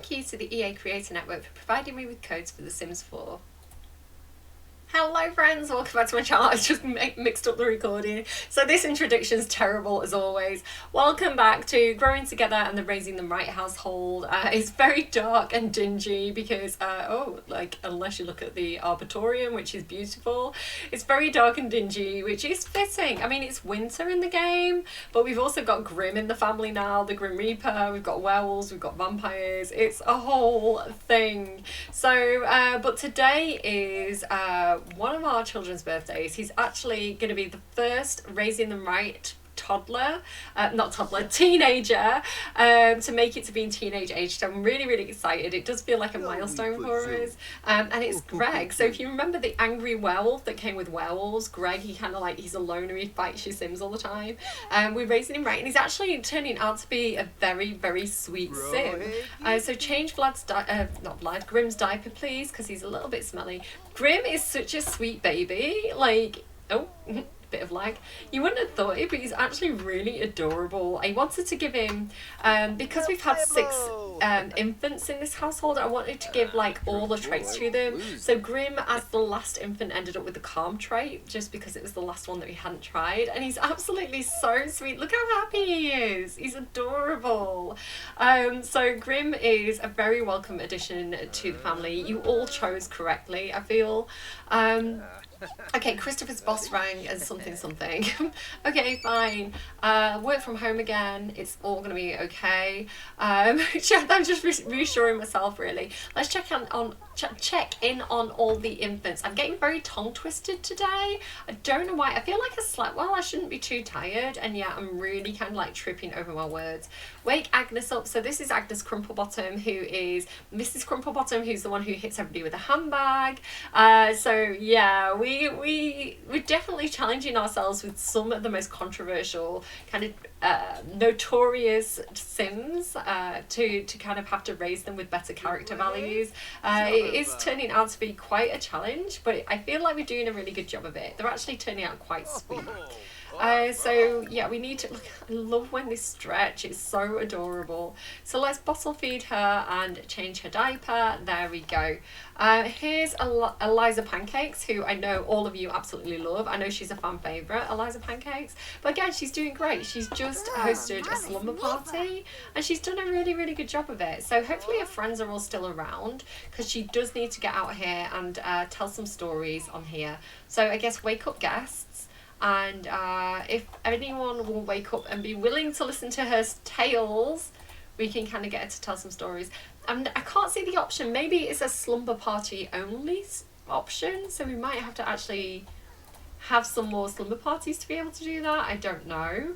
thank you to the EA Creator Network for providing me with codes for The Sims 4. Hello friends, welcome back to my channel. I just mixed up the recording. So this introduction's terrible as always. Welcome back to Growing Together and the Raising Them Right household. It's very dark and dingy because, unless you look at the Arbitorium, which is beautiful, it's very dark and dingy, which is fitting. I mean, it's winter in the game, but we've also got Grim in the family now, the Grim Reaper, we've got werewolves, we've got vampires. It's a whole thing. So, but today is one of our children's birthdays. He's actually going to be the first Raising Them Right teenager to make it to being teenage age. So I'm really excited. It does feel like a milestone for us. And it's Greg. So if you remember the angry werewolf that came with werewolves, Greg, he's a loner, he fights your Sims all the time. We're raising him right, and he's actually turning out to be a very sweet Sim. So change Grim's diaper please, because he's a little bit smelly. Grim is such a sweet baby, bit of lag. You wouldn't have thought it, but he's actually really adorable. I wanted to give him, because we've had 6 infants in this household, I wanted to give all the traits to them. So Grim, as the last infant, ended up with the calm trait, just because it was the last one that we hadn't tried, and he's absolutely so sweet. Look how happy he is. He's adorable. So Grim is a very welcome addition to the family. You all chose correctly, I feel. Okay, Christopher's boss rang and something. Okay, fine. Work from home again. It's all gonna be okay. I'm just reassuring myself really. Let's check in on all the infants. I'm getting very tongue twisted today. I don't know why. I feel like I slept well. I shouldn't be too tired, and yeah, I'm really kind of tripping over my words. Wake Agnes up. So this is Agnes Crumplebottom, who is Mrs. Crumplebottom, who's the one who hits everybody with a handbag. So yeah, we're definitely challenging ourselves with some of the most controversial kind of notorious Sims to kind of have to raise them with better character values. It is turning out to be quite a challenge, but I feel like we're doing a really good job of it. They're actually turning out quite sweet. So yeah, we need to look. I love when they stretch. It's so adorable. So let's bottle feed her and change her diaper. There we go. Here's Eliza Pancakes, who I know all of you absolutely love. I know she's a fan favourite, Eliza Pancakes. But again, she's doing great. She's just hosted a slumber party, and she's done a really good job of it. So hopefully her friends are all still around, because she does need to get out here and tell some stories on here. So I guess wake up guests. And if anyone will wake up and be willing to listen to her tales, we can kind of get her to tell some stories. I can't see the option. Maybe it's a slumber party only option, so we might have to actually have some more slumber parties to be able to do that. I don't know.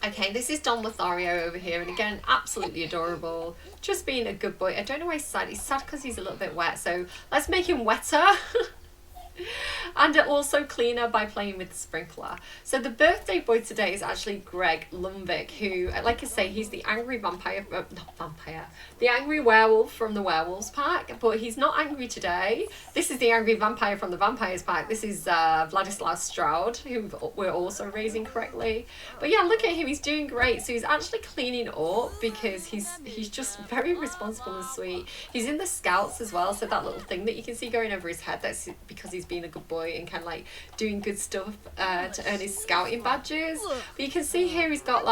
Okay, this is Don Lothario over here, and again, absolutely adorable. Just being a good boy. I don't know why he's sad. He's sad because he's a little bit wet, so let's make him wetter. And also cleaner by playing with the sprinkler. So the birthday boy today is actually Greg Lumvik, who, like I say, he's the angry the angry werewolf from the werewolves pack, but he's not angry today. This is the angry vampire from the vampires pack. This is Vladislav Stroud, who we're also raising correctly. But yeah, look at him, he's doing great. So he's actually cleaning up because he's just very responsible and sweet. He's in the scouts as well, so that little thing that you can see going over his head, that's because he's being a good boy and kind of doing good stuff to earn his scouting badges. But you can see here he's got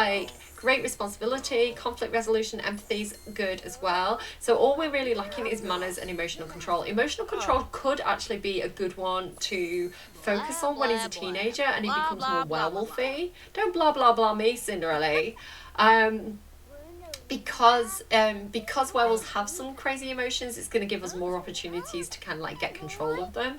great responsibility, conflict resolution, empathy's good as well. So all we're really lacking is manners and emotional control. Emotional control could actually be a good one to focus on when he's a teenager and he becomes more werewolfy. Don't blah blah blah me, Cinderella. Because werewolves have some crazy emotions, it's going to give us more opportunities to kind of get control of them.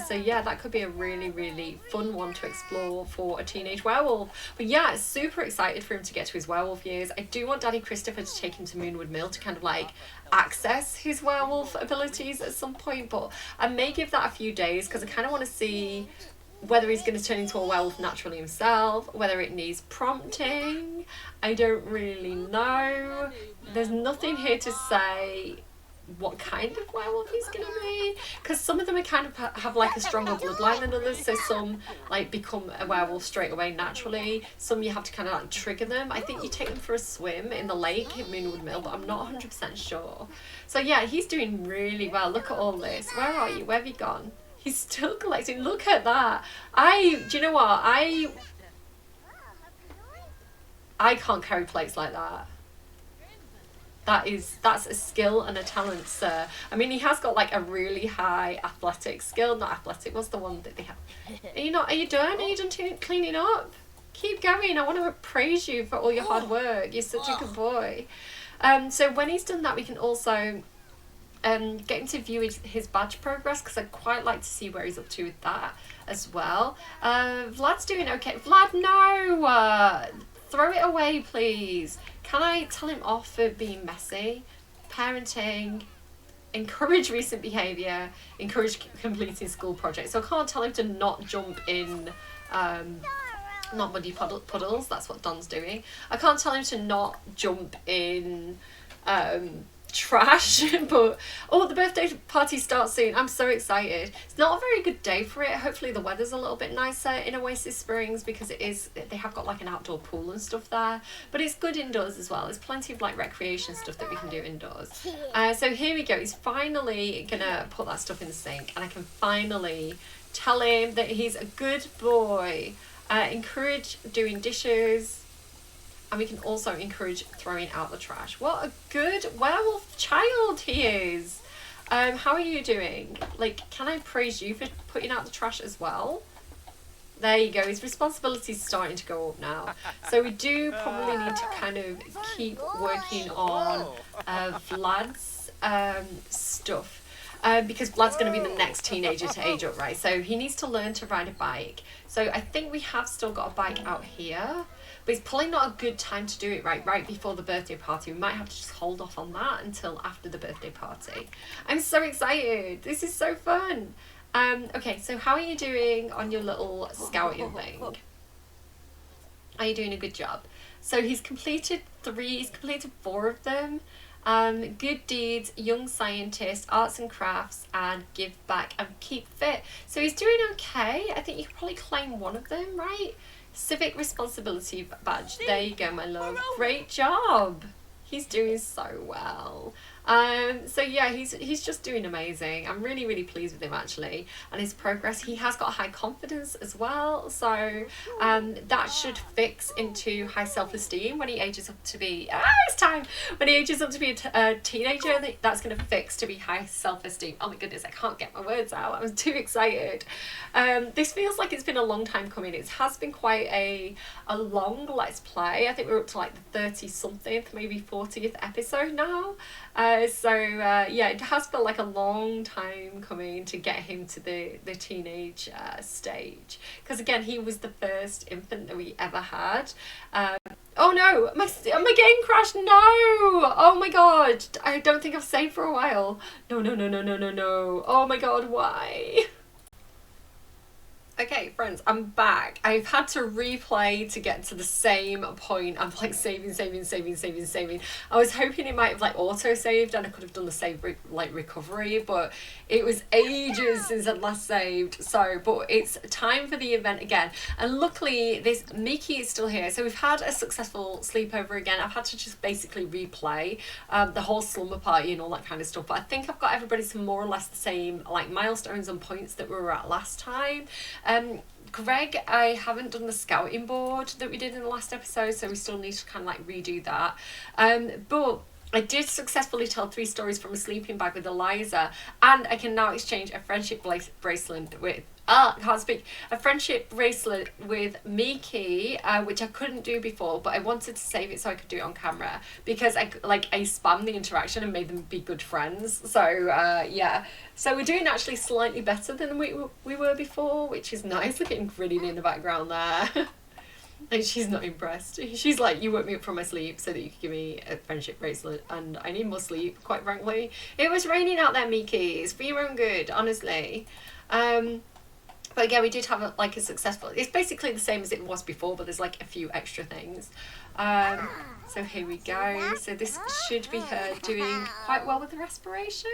So yeah, that could be a really fun one to explore for a teenage werewolf. But yeah, super excited for him to get to his werewolf years. I do want Daddy Christopher to take him to Moonwood Mill to kind of access his werewolf abilities at some point, but I may give that a few days because I kind of want to see whether he's going to turn into a werewolf naturally himself, whether it needs prompting. I don't really know. There's nothing here to say what kind of werewolf he's gonna be, because some of them are kind of have like a stronger bloodline than others, so some like become a werewolf straight away naturally, some you have to kind of like trigger them. I think you take them for a swim in the lake in Moonwood Mill, but I'm not 100% sure. So yeah, he's doing really well. Look at all this. Where are you? Where have you gone? He's still collecting. Look at that. Do you know what, I can't carry plates like that. That's a skill and a talent, sir. I mean, he has got like a really high athletic skill. Not athletic. What's the one that they have? Are you done? Are you done cleaning up? Keep going. I want to praise you for all your hard work. You're such a good boy. So when he's done that, we can also get him to view his badge progress, because I'd quite like to see where he's up to with that as well. Vlad's doing okay. Vlad, no! Throw it away, please. Can I tell him off for being messy? Parenting, encourage recent behaviour, encourage completing school projects. So I can't tell him to not jump in, not muddy puddles, that's what Don's doing. I can't tell him to not jump in trash, but the birthday party starts soon. I'm so excited. It's not a very good day for it. Hopefully the weather's a little bit nicer in Oasis Springs, because they have got like an outdoor pool and stuff there, but it's good indoors as well. There's plenty of like recreation stuff that we can do indoors. So here we go. He's finally gonna put that stuff in the sink, and I can finally tell him that he's a good boy. Encourage doing dishes. And we can also encourage throwing out the trash. What a good werewolf child he is. How are you doing? Like, can I praise you for putting out the trash as well? There you go. His responsibility's starting to go up now. So we do probably need to kind of keep working on Vlad's stuff. Because Vlad's going to be the next teenager to age up, right? So he needs to learn to ride a bike. So I think we have still got a bike out here. But it's probably not a good time to do it right before the birthday party. We might have to just hold off on that until after the birthday party. I'm so excited. This is so fun. Okay, so how are you doing on your little scouting thing? Are you doing a good job? So he's completed 4 of them. Good deeds, young scientist, arts and crafts, and give back and keep fit. So he's doing okay. I think you could probably claim one of them, right? Civic responsibility badge. There you go, my love. Great job. He's doing so well. So yeah, he's just doing amazing. I'm really, really pleased with him actually, and his progress. He has got high confidence as well, so that should fix into high self-esteem when he ages up to be it's time when he ages up to be a teenager. That's going to fix to be high self-esteem. Oh my goodness, I can't get my words out. I'm too excited. This feels like it's been a long time coming. It has been quite a long let's play. I think we're up to like the 30-something, maybe 40th episode now. Yeah, it has felt like a long time coming to get him to the teenage stage, because again, he was the first infant that we ever had. Oh no, my game crashed. No, oh my god, I don't think I've saved for a while. No. Oh my god, why? Okay, friends, I'm back. I've had to replay to get to the same point. I'm like saving. I was hoping it might have like auto-saved and I could have done the save recovery, but it was ages since I'd last saved. So, but it's time for the event again. And luckily, Miki is still here. So we've had a successful sleepover again. I've had to just basically replay the whole slumber party and all that kind of stuff. But I think I've got everybody to more or less the same like milestones and points that we were at last time. Greg, I haven't done the scouting board that we did in the last episode, so we still need to kind of like redo that. But I did successfully tell 3 stories from a sleeping bag with Eliza, and I can now exchange a friendship bracelet with a friendship bracelet with Miki, which I couldn't do before, but I wanted to save it so I could do it on camera, because I spammed the interaction and made them be good friends. So yeah, so we're doing actually slightly better than we were before, which is nice. Look at grinning in the background there. And she's not impressed. She's like, you woke me up from my sleep so that you could give me a friendship bracelet, and I need more sleep, quite frankly. It was raining out there, Miki. It's for your own good, honestly. But again, we did have a successful, it's basically the same as it was before, but there's like a few extra things. So here we go. So this should be her doing quite well with the respiration.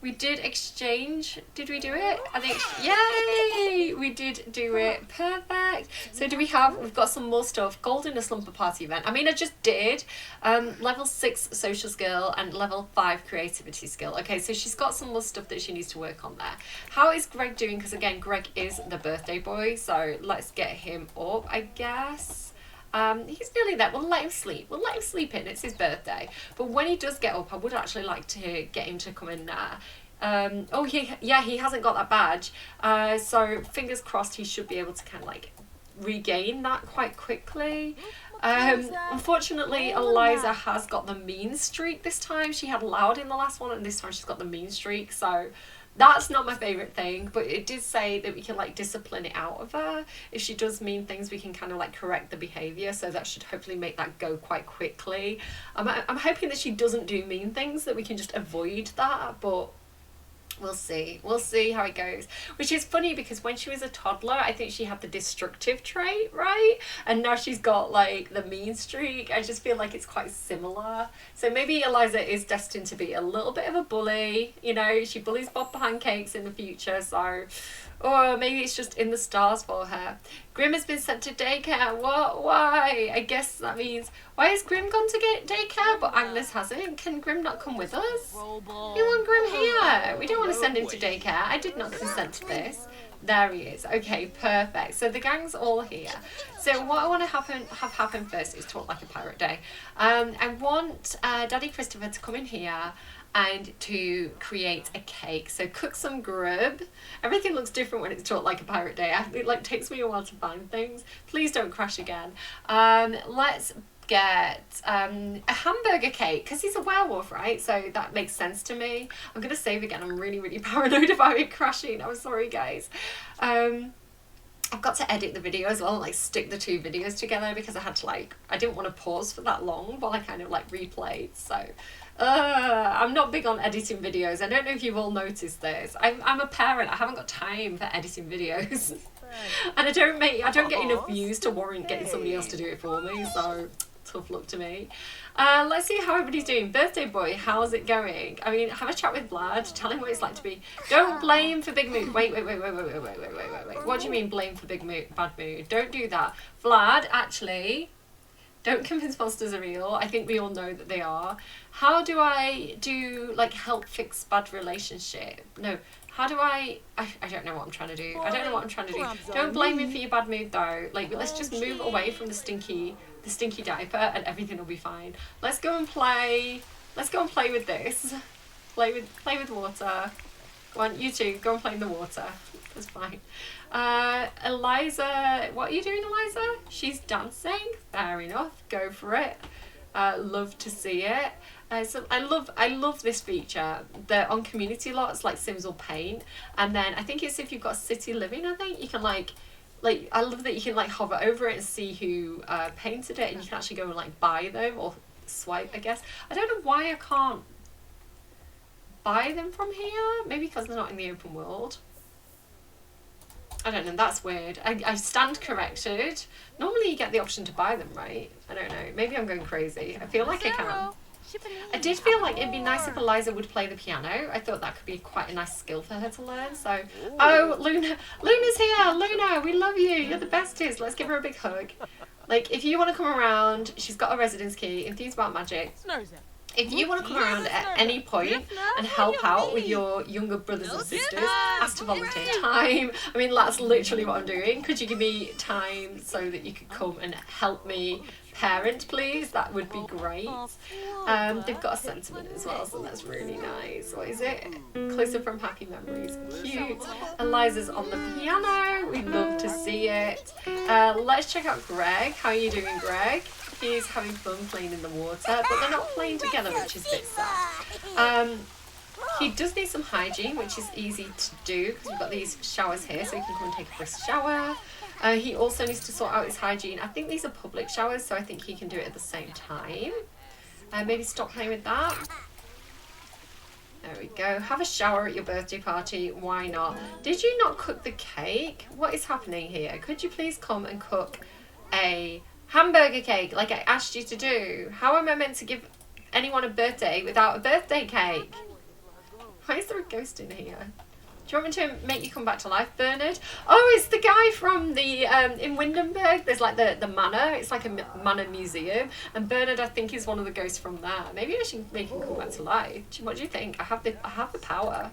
We did exchange. Did we do it? I think, yay! We did do it. Perfect. So do we have, we've got some more stuff. Gold in a Slumber Party event. I mean, I just did level 6 social skill and level 5 creativity skill. Okay, so she's got some more stuff that she needs to work on there. How is Greg doing? Because again, Greg is the birthday boy. So let's get him up, I guess. He's nearly there. We'll let him sleep. We'll let him sleep in. It's his birthday. But when he does get up, I would actually like to get him to come in there. Oh, he hasn't got that badge. So fingers crossed he should be able to kind of like regain that quite quickly. Unfortunately, Eliza has got the mean streak this time. She had loud in the last one, and this time she's got the mean streak. So that's not my favourite thing, but it did say that we can like discipline it out of her. If she does mean things, we can kind of like correct the behaviour, so that should hopefully make that go quite quickly. I'm hoping that she doesn't do mean things, that we can just avoid that, but we'll see. We'll see how it goes. Which is funny because when she was a toddler, I think she had the destructive trait, right? And now she's got like the mean streak. I just feel like it's quite similar. So maybe Eliza is destined to be a little bit of a bully. You know, she bullies Bob Pancakes in the future, so... Or maybe it's just in the stars for her. Grim has been sent to daycare. What? Why? I guess that means... Why has Grim gone to get daycare but Agnes hasn't? Can Grim not come with us? We want Grim here. We don't want to send him to daycare. I did not consent to this. There he is. Okay, perfect. So the gang's all here. So what I want to have happen first is Talk Like a Pirate Day. I want Daddy Christopher to come in here and to create a cake. So cook some grub. Everything looks different when it's Talk Like a Pirate Day. It like takes me a while to find things. Please don't crash again. Let's get a hamburger cake, because he's a werewolf, right? So that makes sense to me. I'm gonna save again. I'm really, really paranoid about it crashing. I'm sorry, guys. I've got to edit the video as well and like stick the two videos together, because I had to like, I didn't want to pause for that long while I kind of like replayed. So I'm not big on editing videos. I don't know if you've all noticed this. I'm a parent. I haven't got time for editing videos. And I don't get enough views to warrant getting somebody else to do it for me, so tough luck to me. Let's see how everybody's doing. Birthday boy, how's it going? I mean, have a chat with Vlad, tell him what it's like to be... Don't blame for big mood. Wait. What do you mean blame for bad mood? Don't do that. Vlad, actually, don't convince monsters are real. I think we all know that they are. How do I do, like, help fix bad relationship? No. How do I don't know what I'm trying to do. I don't know what I'm trying to do. Don't blame me for your bad mood though. Like, let's just move away from the stinky diaper and everything will be fine. Let's go and play with this. Play with water. Go on, you two, go and play in the water. That's fine. Eliza, what are you doing, Eliza? She's dancing. Fair enough. Go for it. Love to see it. So I love this feature. They're on community lots like Sims or Paint, and then I think it's if you've got City Living, I think you can like I love that you can like hover over it and see who painted it, and you can actually go and like buy them or swipe, I guess. I don't know why I can't buy them from here. Maybe because they're not in the open world. I don't know, that's weird. I stand corrected. Normally you get the option to buy them, right? I don't know. Maybe I'm going crazy. I feel like I can. I did feel like it'd be nice if Eliza would play the piano. I thought that could be quite a nice skill for her to learn. So, oh, Luna's here. Luna, we love you. You're the bestest. Let's give her a big hug. Like, if you want to come around, she's got a residence key. Enthused about magic. If you want to come around at any point and help out with your younger brothers and sisters, ask to volunteer time. I mean, that's literally what I'm doing. Could you give me time so that you could come and help me parent, please? That would be great. They've got a sentiment as well, so that's really nice. What is it? Closer from Happy Memories. Cute. Eliza's on the piano. We'd love to see it. Let's check out Greg. How are you doing, Greg? He's having fun playing in the water, but they're not playing together, which is a bit sad. He does need some hygiene, which is easy to do because we've got these showers here, so he can come and take a brisk shower. He also needs to sort out his hygiene. I think these are public showers, so I think he can do it at the same time. Maybe stop playing with that. There we go. Have a shower at your birthday party. Why not? Did you not cook the cake? What is happening here? Could you please come and cook a hamburger cake like I asked you to do? How am I meant to give anyone a birthday without a birthday cake? Why is there a ghost in here? Do you want me to make you come back to life, Bernard? Oh, it's the guy from the, in Windenburg. There's like the manor. It's like a manor museum. And Bernard, I think, is one of the ghosts from there. Maybe I should make him come back to life. What do you think? I have the power.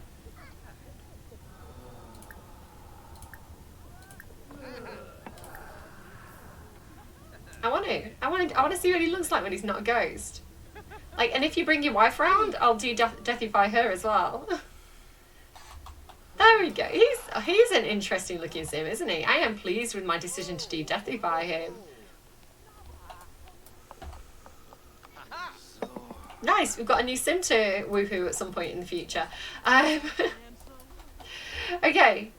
I want to see what he looks like when he's not a ghost. Like, and if you bring your wife round, I'll do deathify her as well. There we go. He's an interesting looking sim, isn't he? I am pleased with my decision to de-deathify him. Nice, we've got a new sim to woohoo at some point in the future. Okay.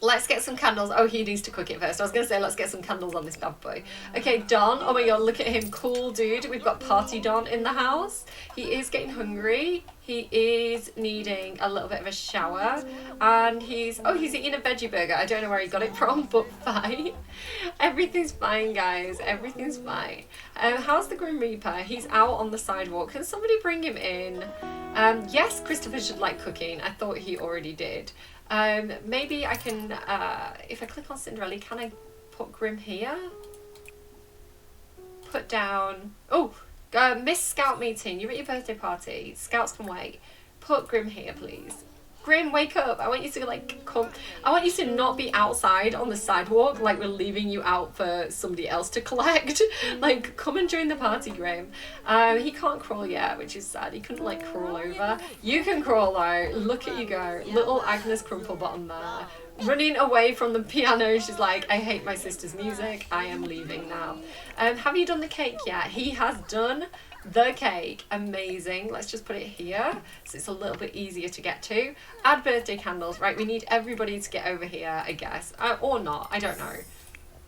Let's get some candles. Oh, he needs to cook it first. I was going to say, let's get some candles on this bad boy. Okay, Don. Oh my god, look at him. Cool dude. We've got Party Don in the house. He is getting hungry. He is needing a little bit of a shower. And he's eating a veggie burger. I don't know where he got it from, but fine. Everything's fine, guys. Everything's fine. How's the Grim Reaper? He's out on the sidewalk. Can somebody bring him in? Yes, Christopher should like cooking. I thought he already did. Maybe I can, if I click on Cinderella, can I put Grim here? Put down, Miss Scout meeting, you're at your birthday party, Scouts can wait. Put Grim here, please. Grim, wake up. I want you to like come. I want you to not be outside on the sidewalk like we're leaving you out for somebody else to collect. Like, come and join the party, Grim. He can't crawl yet, which is sad. He couldn't like crawl over. You can crawl though. Look at you go. Little Agnes Crumplebottom there. Running away from the piano. She's like, I hate my sister's music. I am leaving now. Have you done the cake yet? He has done the cake. Amazing. Let's just put it here so it's a little bit easier to get to. Add birthday candles. Right, we need everybody to get over here, I guess. Or not. I don't know.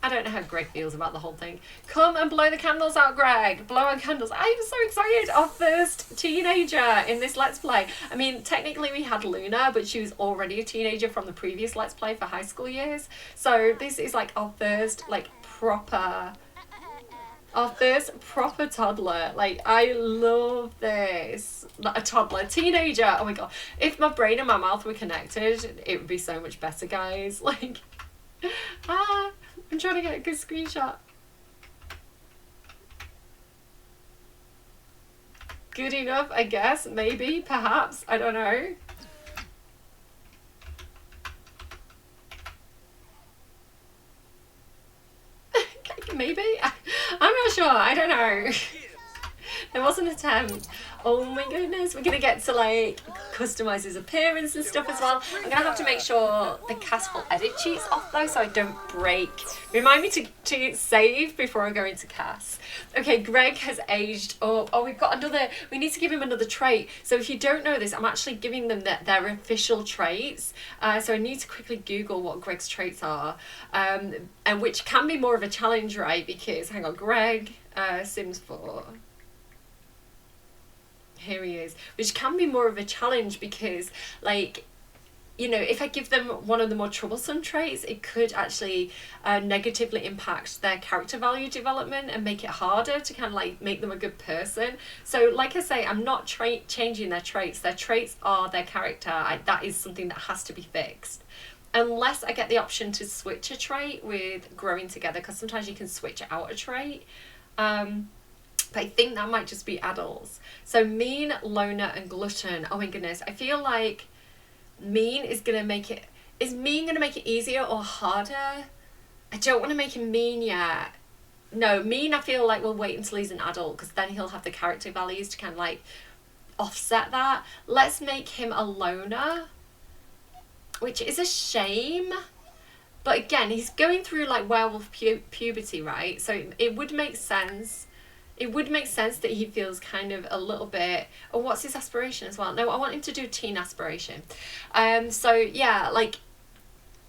I don't know how Greg feels about the whole thing. Come and blow the candles out, Greg. Blow out candles. I'm so excited. Our first teenager in this Let's Play. I mean, technically we had Luna, but she was already a teenager from the previous Let's Play for high school years. So this is like our first like proper toddler. Like, I love this. Not a toddler, teenager. Oh my god. If my brain and my mouth were connected, it would be so much better, guys. Like, I'm trying to get a good screenshot. Good enough, I guess. Maybe, perhaps. I don't know. Maybe? I'm not sure. I don't know. There was an attempt. Oh my goodness. We're going to get to like customize his appearance and stuff as well. I'm going to have to make sure the castful edit cheat's off though so I don't break. Remind me to save before I go into cast. Okay, Greg has aged up. Oh, we need to give him another trait. So if you don't know this, I'm actually giving them their official traits. So I need to quickly Google what Greg's traits are. And which can be more of a challenge, right? Because, hang on, Greg, Sims 4. Here he is, which can be more of a challenge because, like, you know, if I give them one of the more troublesome traits, it could actually negatively impact their character value development and make it harder to kind of like make them a good person. So like I say, I'm not changing their traits. Their traits are their character. That is something that has to be fixed. Unless I get the option to switch a trait with growing together, because sometimes you can switch out a trait. But I think that might just be adults. So mean, loner, and glutton. Oh my goodness. I feel like mean is going to make it... Is mean going to make it easier or harder? I don't want to make him mean yet. No, mean I feel like we'll wait until he's an adult because then he'll have the character values to kind of like offset that. Let's make him a loner, which is a shame. But again, he's going through like werewolf puberty, right? So it would make sense. It would make sense that he feels kind of a little bit... Oh, what's his aspiration as well? No, I want him to do teen aspiration. So, yeah, like...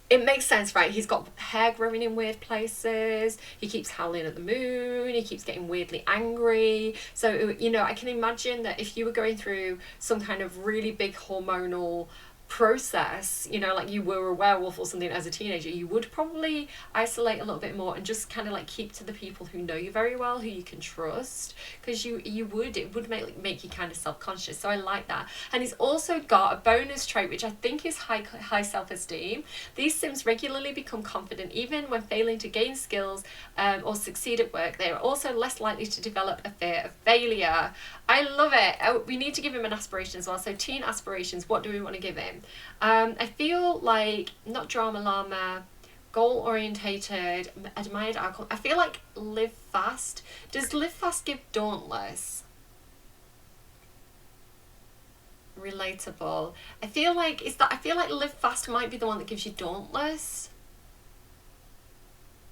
it makes sense, right? He's got hair growing in weird places. He keeps howling at the moon. He keeps getting weirdly angry. So, you know, I can imagine that if you were going through some kind of really big hormonal process, you know, like you were a werewolf or something as a teenager, you would probably isolate a little bit more and just kind of like keep to the people who know you very well, who you can trust, because it would make you kind of self-conscious. So I like that. And he's also got a bonus trait which I think is high self-esteem. These Sims regularly become confident even when failing to gain skills or succeed at work. They are also less likely to develop a fear of failure. I love it. Oh, we need to give him an aspiration as well. So teen aspirations, what do we want to give him? I feel like not drama llama, goal orientated, admired outcome. I feel like live fast. Does live fast give dauntless? Relatable. I feel like live fast might be the one that gives you dauntless.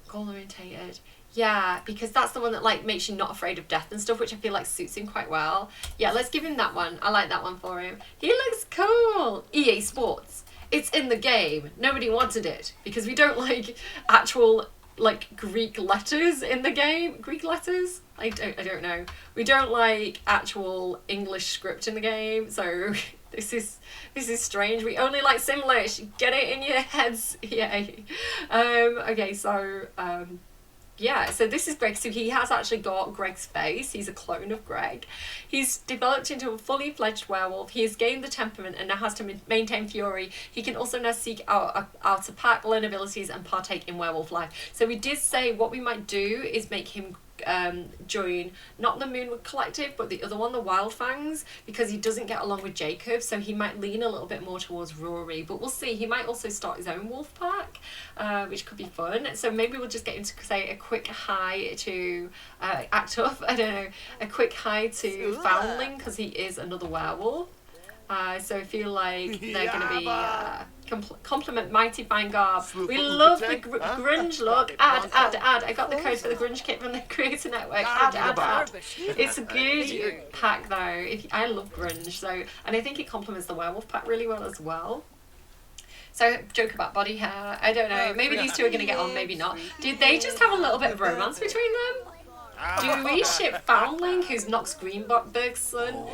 Goal orientated. Yeah, because that's the one that like makes you not afraid of death and stuff, which I feel like suits him quite well. Yeah, let's give him that one. I like that one for him. He looks cool. EA Sports. It's in the game. Nobody wanted it because we don't like actual like Greek letters in the game. Greek letters? I don't know. We don't like actual English script in the game, so this is strange. We only like Simlish. Get it in your heads. Yay. Okay, so yeah, so this is Greg. So he has actually got Greg's face. He's a clone of Greg. He's developed into a fully fledged werewolf. He has gained the temperament and now has to maintain fury. He can also now seek out a pack, learn abilities, and partake in werewolf life. So we did say what we might do is make him join not the Moonwood Collective but the other one, the Wildfangs, because he doesn't get along with Jacob, so he might lean a little bit more towards Rory, but we'll see. He might also start his own wolf pack, which could be fun. So maybe we'll just get him to say a quick hi to act up, I don't know, a quick hi to Foundling, because he is another werewolf. So I feel like they're going to be compliment Mighty Fine Garb. We love the grunge look. Add. I got the code for the grunge kit from the Creator Network. Add. It's a good pack though. I love grunge, so, and I think it complements the werewolf pack really well as well. So joke about body hair. I don't know. Maybe these two are going to get on. Maybe not. Did they just have a little bit of romance between them? Do we ship Foundling, who's Knox Greenberg's son?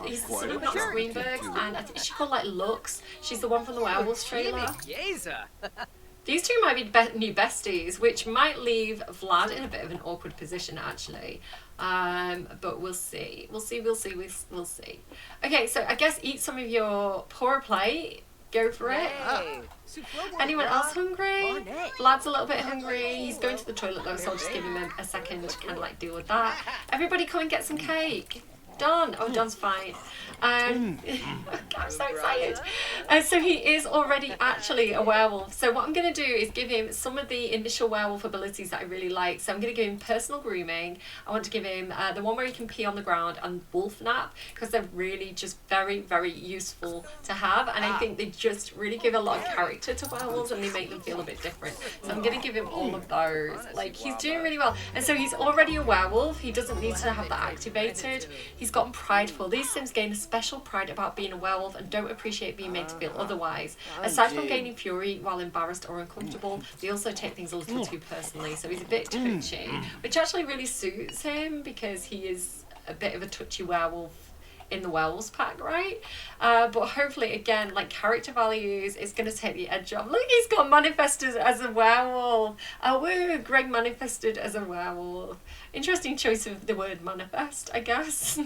He's the son of Knox Greenberg, and I think she's called like Lux. She's the one from the Werewolves trailer. These two might be new besties, which might leave Vlad in a bit of an awkward position actually. But we'll see. We'll see. Okay, so I guess eat some of your poorer plate. Go for it. Anyone else hungry? Vlad's a little bit hungry. He's going to the toilet though, so I'll just give him a second to kind of like deal with that. Everybody come and get some cake. Don. Oh, Don's fine. I'm so excited. So he is already actually a werewolf. So what I'm going to do is give him some of the initial werewolf abilities that I really like. So I'm going to give him personal grooming. I want to give him the one where he can pee on the ground and wolf nap, because they're really just very, very useful to have. And I think they just really give a lot of character to werewolves and they make them feel a bit different. So I'm going to give him all of those. Like, he's doing really well. And so he's already a werewolf. He doesn't need to have that activated. He's gotten prideful. These Sims gain a special pride about being a werewolf and don't appreciate being made to feel otherwise. Aside from gaining fury while embarrassed or uncomfortable, they also take things a little too personally. So he's a bit touchy, which actually really suits him because he is a bit of a touchy werewolf in the werewolves pack, right? But hopefully, again, like character values is going to take the edge off. Look, he's got manifested as a werewolf. Oh, woo, Greg manifested as a werewolf. Interesting choice of the word manifest, I guess.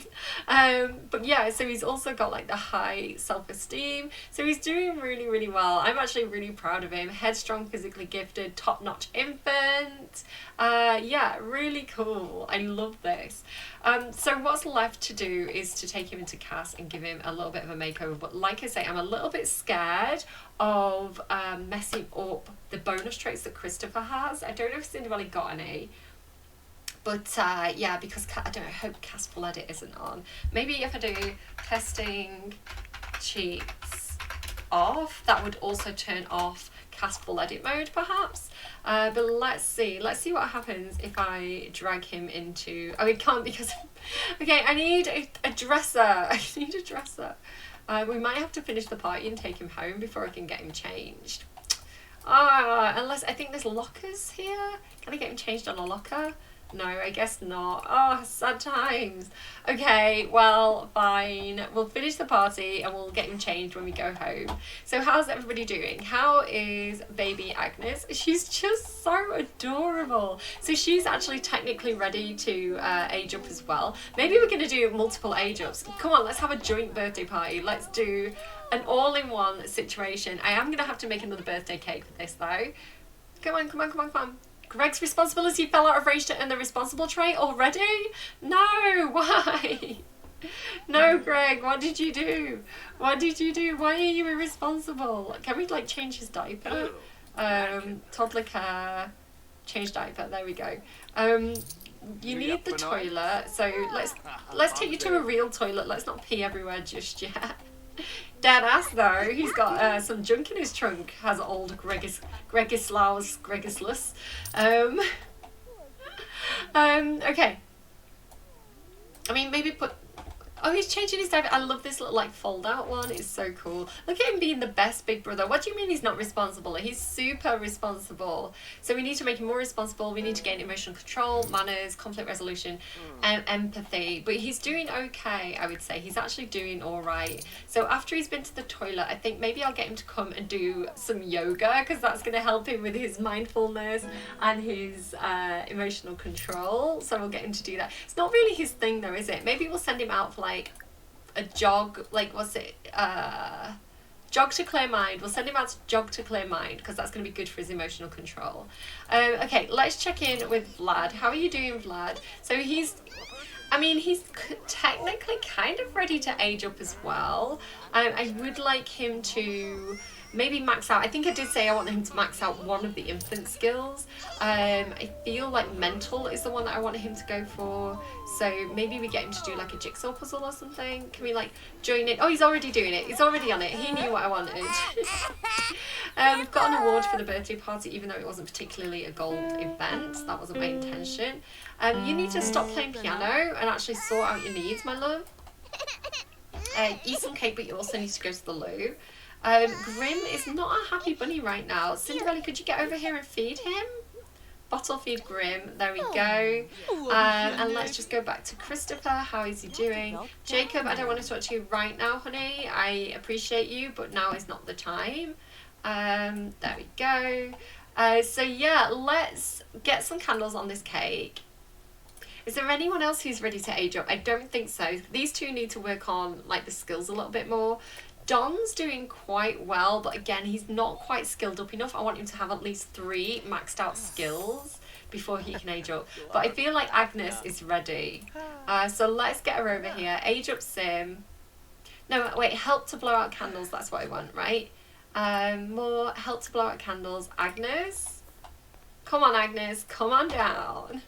But yeah, so he's also got like the high self-esteem. So he's doing really, really well. I'm actually really proud of him. Headstrong, physically gifted, top-notch infant. Yeah, really cool. I love this. So what's left to do is to take him into CAS and give him a little bit of a makeover. But like I say, I'm a little bit scared of messing up the bonus traits that Christopher has. I don't know if Cinderella got any. But yeah, because I don't know, I hope CAS Full Edit isn't on. Maybe if I do testing cheats off, that would also turn off CAS Full Edit mode perhaps. But let's see what happens if I drag him into, oh, it can't because, okay, I need a dresser. We might have to finish the party and take him home before I can get him changed. Unless I think there's lockers here. Can I get him changed on a locker? No, I guess not. Oh, sad times. Okay, well, fine. We'll finish the party and we'll get him changed when we go home. So how's everybody doing? How is baby Agnes? She's just so adorable. So she's actually technically ready to age up as well. Maybe we're going to do multiple age ups. Come on, let's have a joint birthday party. Let's do an all-in-one situation. I am going to have to make another birthday cake for this though. Come on, come on, come on, come on. Greg's responsibility fell out of range to earn the responsible trait already? No, why? No, Greg, what did you do? What did you do? Why are you irresponsible? Can we like change his diaper? Toddler care, change diaper, there we go. You need the toilet, so let's take you to a real toilet. Let's not pee everywhere just yet. Dead ass though, he's got some junk in his trunk, has old Gregislaus. Okay. I mean, maybe put... Oh, he's changing his diaper. I love this little, like, fold-out one. It's so cool. Look at him being the best big brother. What do you mean he's not responsible? He's super responsible. So we need to make him more responsible. We need to gain emotional control, manners, conflict resolution, and empathy. But he's doing okay, I would say. He's actually doing all right. So after he's been to the toilet, I think maybe I'll get him to come and do some yoga, because that's going to help him with his mindfulness and his emotional control. So we'll get him to do that. It's not really his thing, though, is it? Maybe we'll send him out for, like, a jog, like, what's it, jog to clear mind. We'll send him out to jog to clear mind, because that's going to be good for his emotional control. Okay, let's check in with Vlad. How are you doing, Vlad? So he's technically kind of ready to age up as well. I would like him to maybe max out. I think I did say I want him to max out one of the infant skills. I feel like mental is the one that I want him to go for. So maybe we get him to do like a jigsaw puzzle or something. Can we like join it? Oh, he's already doing it. He's already on it. He knew what I wanted. We've got an award for the birthday party, even though it wasn't particularly a gold event. That wasn't my intention. You need to stop playing piano and actually sort out your needs, my love. Eat some cake, but you also need to go to the loo. Grim is not a happy bunny right now. Cinderella, could you get over here and feed him? Bottle feed Grim. There we go. And let's just go back to Christopher. How is he doing? Jacob, I don't want to talk to you right now, honey. I appreciate you, but now is not the time. There we go. So yeah, let's get some candles on this cake. Is there anyone else who's ready to age up? I don't think so. These two need to work on like the skills a little bit more. Don's doing quite well, but again, he's not quite skilled up enough. I want him to have at least 3 maxed out skills before he can age up. But I feel like Agnes is ready. So let's get her over here. Age up Sim. No, wait, help to blow out candles. That's what I want, right? More help to blow out candles. Agnes? Come on, Agnes. Come on down.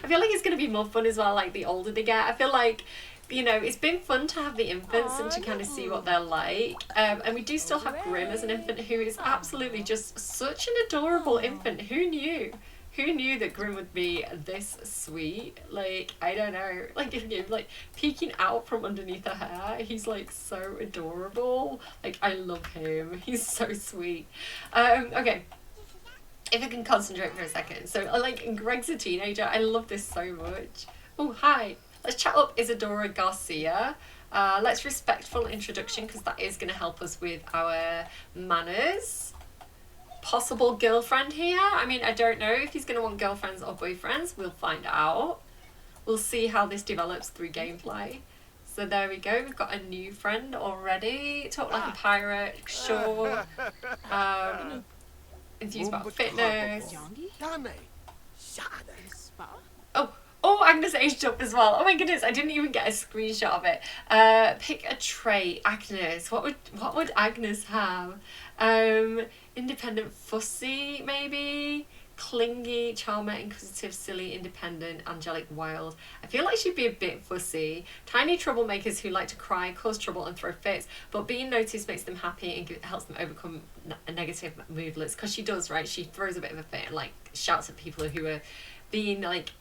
I feel like it's going to be more fun as well, like the older they get. I feel like, you know, it's been fun to have the infants and to kind of see what they're like. And we do still have Grim as an infant, who is absolutely just such an adorable infant. Who knew? Who knew that Grim would be this sweet? Like, I don't know. Like, like peeking out from underneath her hair. He's like so adorable. Like, I love him. He's so sweet. Okay. If I can concentrate for a second. So, like, Greg's a teenager. I love this so much. Oh, hi. Let's chat up Isadora Garcia. Let's respectful introduction, because that is going to help us with our manners. Possible girlfriend here. I mean, I don't know if he's going to want girlfriends or boyfriends. We'll find out. We'll see how this develops through gameplay. So there we go. We've got a new friend already. Talk like a pirate. Sure. Enthused about fitness. Oh, Agnes aged up as well. Oh my goodness, I didn't even get a screenshot of it. Pick a trait. Agnes. What would Agnes have? Independent, fussy, maybe. Clingy, charmer, inquisitive, silly, independent, angelic, wild. I feel like she'd be a bit fussy. Tiny troublemakers who like to cry, cause trouble and throw fits, but being noticed makes them happy and helps them overcome negative moodlets. Because she does, right? She throws a bit of a fit and like shouts at people who are being like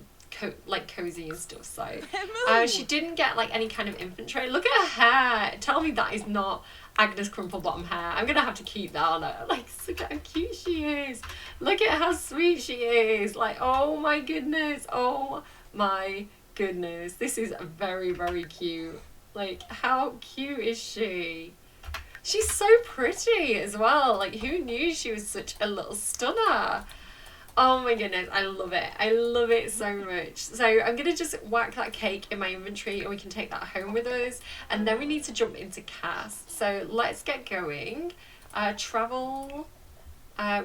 like cozy and stuff. So she didn't get like any kind of infantry. Look at her hair. Tell me that is not Agnes Crumplebottom hair. I'm gonna have to keep that on her. Like, look at how cute she is. Look at how sweet she is. Like, oh my goodness. Oh my goodness. This is very, very cute. Like, how cute is she? She's so pretty as well. Like, who knew she was such a little stunner? Oh my goodness, I love it. I love it so much. So I'm going to just whack that cake in my inventory and we can take that home with us. And then we need to jump into cast. So let's get going. Travel.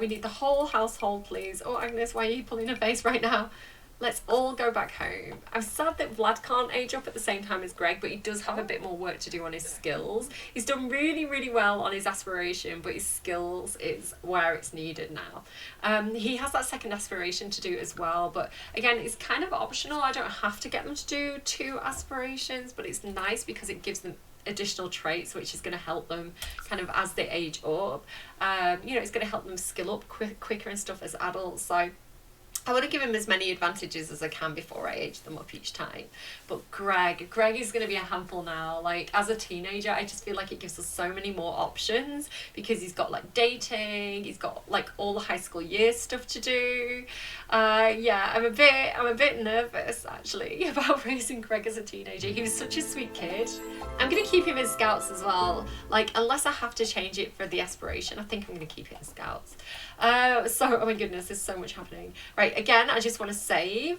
We need the whole household, please. Oh, Agnes, why are you pulling her face right now? Let's all go back home. I'm sad that Vlad can't age up at the same time as Greg, but he does have a bit more work to do on his skills. He's done really, really well on his aspiration, but his skills is where it's needed now. He has that second aspiration to do as well, but again, it's kind of optional. I don't have to get them to do 2 aspirations, but it's nice because it gives them additional traits, which is going to help them kind of as they age up. You know, it's going to help them skill up quicker and stuff as adults. So I want to give him as many advantages as I can before I age them up each time. But Greg is going to be a handful now. Like, as a teenager, I just feel like it gives us so many more options because he's got like dating, he's got like all the high school year stuff to do. Yeah, I'm a bit nervous actually about raising Greg as a teenager. He was such a sweet kid. I'm going to keep him in Scouts as well. Like, unless I have to change it for the aspiration, I think I'm going to keep it in Scouts. So, oh my goodness, there's so much happening. Right, again, I just want to save.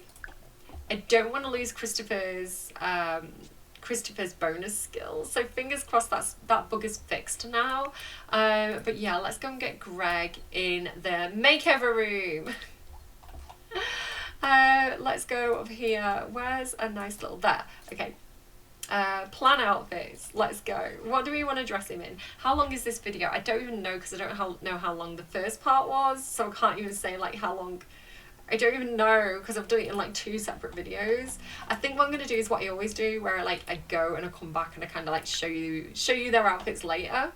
I don't want to lose Christopher's bonus skills. So fingers crossed that bug is fixed now. But yeah, let's go and get Greg in the makeover room. Let's go over here. Where's a nice little there? Okay. Plan outfits. Let's go. What do we want to dress him in? How long is this video? I don't even know because I don't know how long the first part was, so I can't even say like how long. I don't even know because I've done it in like 2 separate videos. I think what I'm gonna do is what I always do, where I go and I come back and I kind of like show you their outfits later.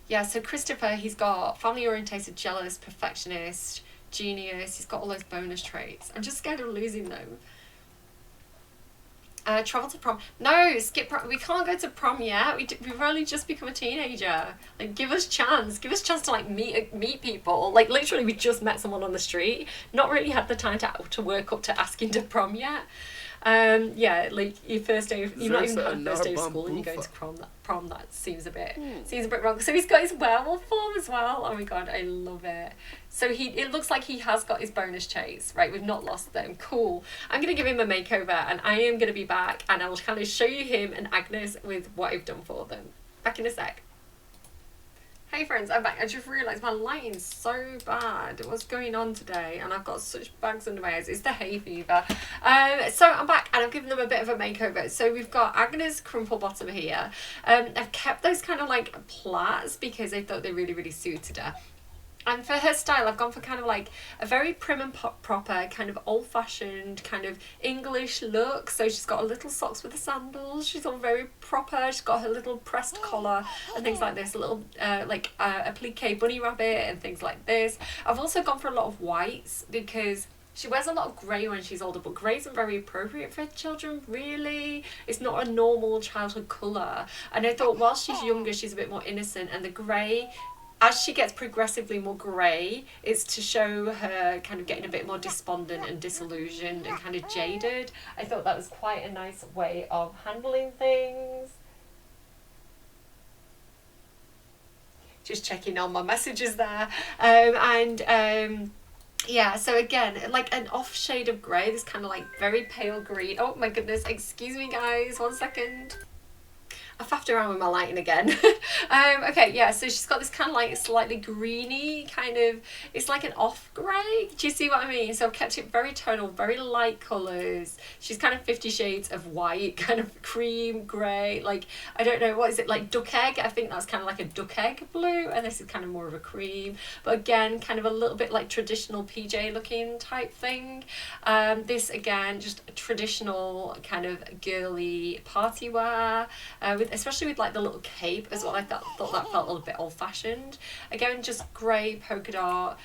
Yeah. So Christopher, he's got family orientated, jealous, perfectionist, genius. He's got all those bonus traits. I'm just scared of losing them. Travel to prom. No, skip prom. We can't go to prom yet. We've only just become a teenager. Like, give us chance. Give us chance to like meet people. Like, literally, we just met someone on the street. Not really had the time to work up to asking to prom yet. Yeah, like your first day. You've not even had a first day of school and you're going to prom. That seems a bit wrong. So he's got his werewolf form as well. Oh my god, I love it. So it looks like he has got his bonus traits, right? We've not lost them. Cool. I'm gonna give him a makeover, and I am gonna be back, and I'll kind of show you him and Agnes with what I've done for them. Back in a sec. Hey friends, I'm back. I just realised my lighting's so bad. What's going on today? And I've got such bags under my eyes. It's the hay fever. So I'm back and I've given them a bit of a makeover. So we've got Agnes Crumplebottom here. I've kept those kind of like plaits because I thought they really, really suited her. And for her style, I've gone for kind of like a very prim and proper, kind of old-fashioned, kind of English look. So she's got a little socks with the sandals. She's all very proper. She's got her little pressed collar and things like this. A little, a plique bunny rabbit and things like this. I've also gone for a lot of whites because she wears a lot of grey when she's older, but grey isn't very appropriate for children, really. It's not a normal childhood colour. And I thought while she's younger, she's a bit more innocent. And the grey, as she gets progressively more grey, it's to show her kind of getting a bit more despondent and disillusioned and kind of jaded. I thought that was quite a nice way of handling things. Just checking on my messages there. Yeah, so again, like an off shade of grey, this kind of like very pale green. Oh my goodness, excuse me guys, 1 second. I faffed around with my lighting again. Okay, yeah, so she's got this kind of like slightly greeny kind of, it's like an off grey. Do you see what I mean? So I've kept it very tonal, very light colours. She's kind of 50 shades of white, kind of cream, grey, like, I don't know, what is it, like duck egg? I think that's kind of like a duck egg blue, and this is kind of more of a cream. But again, kind of a little bit like traditional PJ looking type thing. This again, just a traditional kind of girly party wear, especially with like the little cape as well. I thought that felt a little bit old-fashioned. Again, just grey polka dot.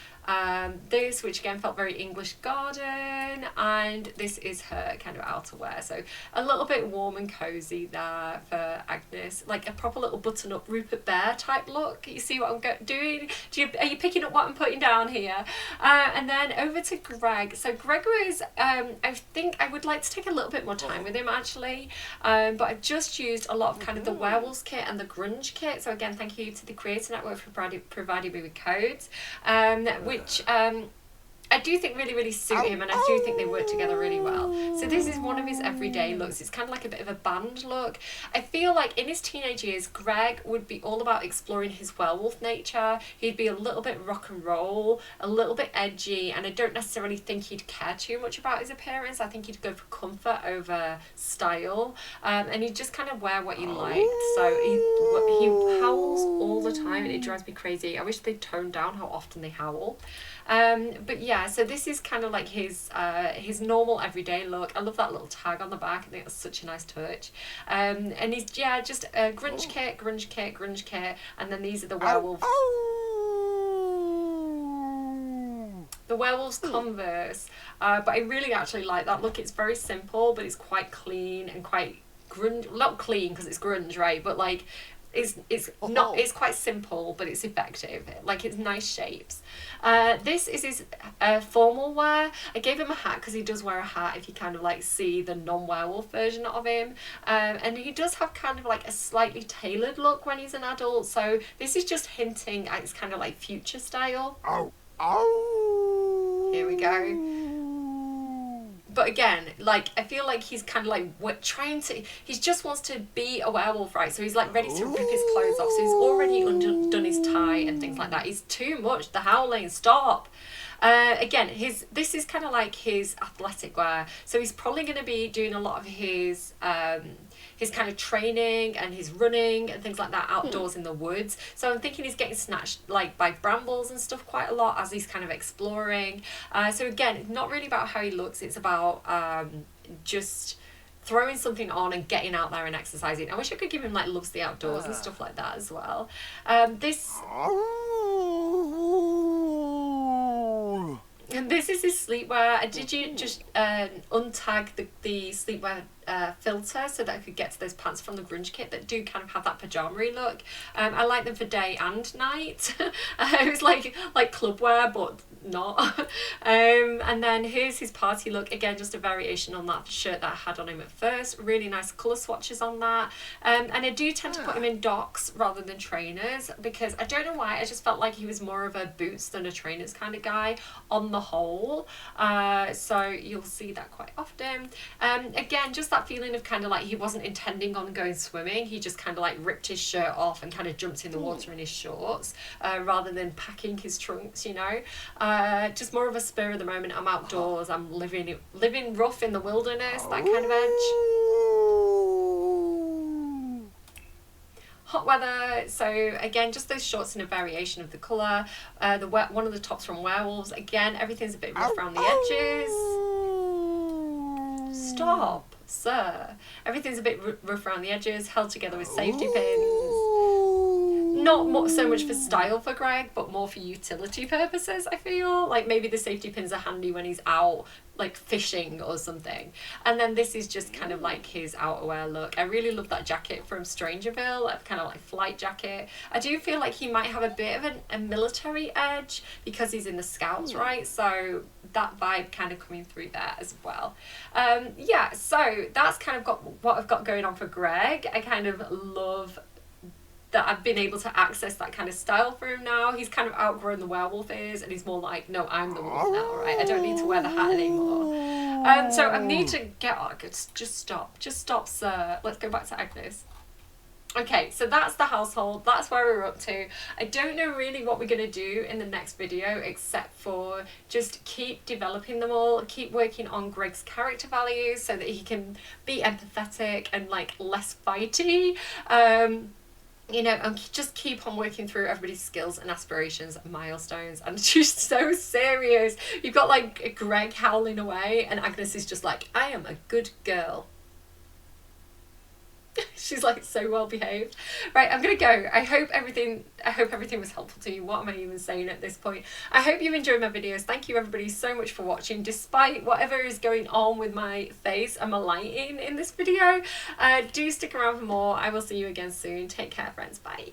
This, which again felt very English garden, and this is her kind of outerwear. So a little bit warm and cozy there for Agnes, like a proper little button-up Rupert Bear type look. You see what I'm doing? Are you picking up what I'm putting down here? And then over to Greg. So Greg was, I think I would like to take a little bit more time with him actually, but I've just used a lot of kind of the Werewolves kit and the Grunge kit. So again, thank you to the Creator Network for providing me with codes, which I do think really suit him, and I do think they work together really well. So this is one of his everyday looks. It's kind of like a bit of a band look. I feel like in his teenage years, Greg would be all about exploring his werewolf nature. He'd be a little bit rock and roll, a little bit edgy, and I don't necessarily think he'd care too much about his appearance. I think he'd go for comfort over style, and he'd just kind of wear what he liked. So he howls all the time, and it drives me crazy. I wish they'd tone down how often they howl. But yeah, so this is kind of like his normal everyday look. I love that little tag on the back. I think that's such a nice touch. And he's, yeah, just a Grunge kit, and then these are the werewolf. The werewolves Converse. But I really actually like that look. It's very simple, but it's quite clean and quite grunge. Not clean because it's grunge, right? But like, it's quite simple, but it's effective. Like, it's nice shapes. This is his formal wear. I gave him a hat because he does wear a hat if you kind of like see the non-werewolf version of him, and he does have kind of like a slightly tailored look when he's an adult. So this is just hinting at his kind of like future style. Here we go. But again, like, I feel like he's kind of like he just wants to be a werewolf, right? So he's like ready to rip his clothes off. So he's already undone his tie and things like that. He's too much. The howling, stop. Again, this is kind of like his athletic wear. So he's probably going to be doing a lot of his kind of training and his running and things like that outdoors in the woods. So I'm thinking he's getting snatched like by brambles and stuff quite a lot as he's kind of exploring. So again, it's not really about how he looks. It's about just throwing something on and getting out there and exercising. I wish I could give him like loves the outdoors and stuff like that as well. And this is his sleepwear. Did you just untag the sleepwear filter so that I could get to those pants from the Grunge kit that do kind of have that pajama-y look? I like them for day and night. It was like club wear, but not. And then here's his party look. Again, just a variation on that shirt that I had on him at first. Really nice colour swatches on that. And I do tend to put him in docks rather than trainers because I don't know why, I just felt like he was more of a boots than a trainers kind of guy on the whole. So you'll see that quite often. Again, just that feeling of kind of like he wasn't intending on going swimming. He just kind of like ripped his shirt off and kind of jumped in the water in his shorts rather than packing his trunks, you know. Just more of a spur of the moment. I'm outdoors. I'm living rough in the wilderness. That kind of edge. Hot weather. So again, just those shorts in a variation of the colour. One of the tops from Werewolves. Again, everything's a bit rough around the edges. Stop, sir. Everything's a bit rough around the edges, held together with safety pins. Not so much for style for Greg, but more for utility purposes, I feel. Like maybe the safety pins are handy when he's out, like fishing or something. And then this is just kind of like his outerwear look. I really love that jacket from Strangerville, a kind of like flight jacket. I do feel like he might have a bit of a military edge because he's in the Scouts, right? So that vibe kind of coming through there as well. Yeah, so that's kind of got what I've got going on for Greg. I kind of love that I've been able to access that kind of style for him now. He's kind of outgrown the werewolf ears and he's more like, no, I'm the wolf now, right? I don't need to wear the hat anymore. So I need to get on. Just stop, sir. Let's go back to Agnes. Okay, so that's the household. That's where we're up to. I don't know really what we're going to do in the next video except for just keep developing them all, keep working on Greg's character values so that he can be empathetic and like less fighty. You know, and just keep on working through everybody's skills and aspirations and milestones. And she's so serious. You've got like Greg howling away and Agnes is just like, I am a good girl. She's like so well behaved. Right, I'm gonna go. I hope everything was helpful to you. What am I even saying at this point? I hope you enjoyed my videos. Thank you everybody so much for watching, despite whatever is going on with my face and my lighting in this video. Do stick around for more. I will see you again soon. Take care, friends. Bye.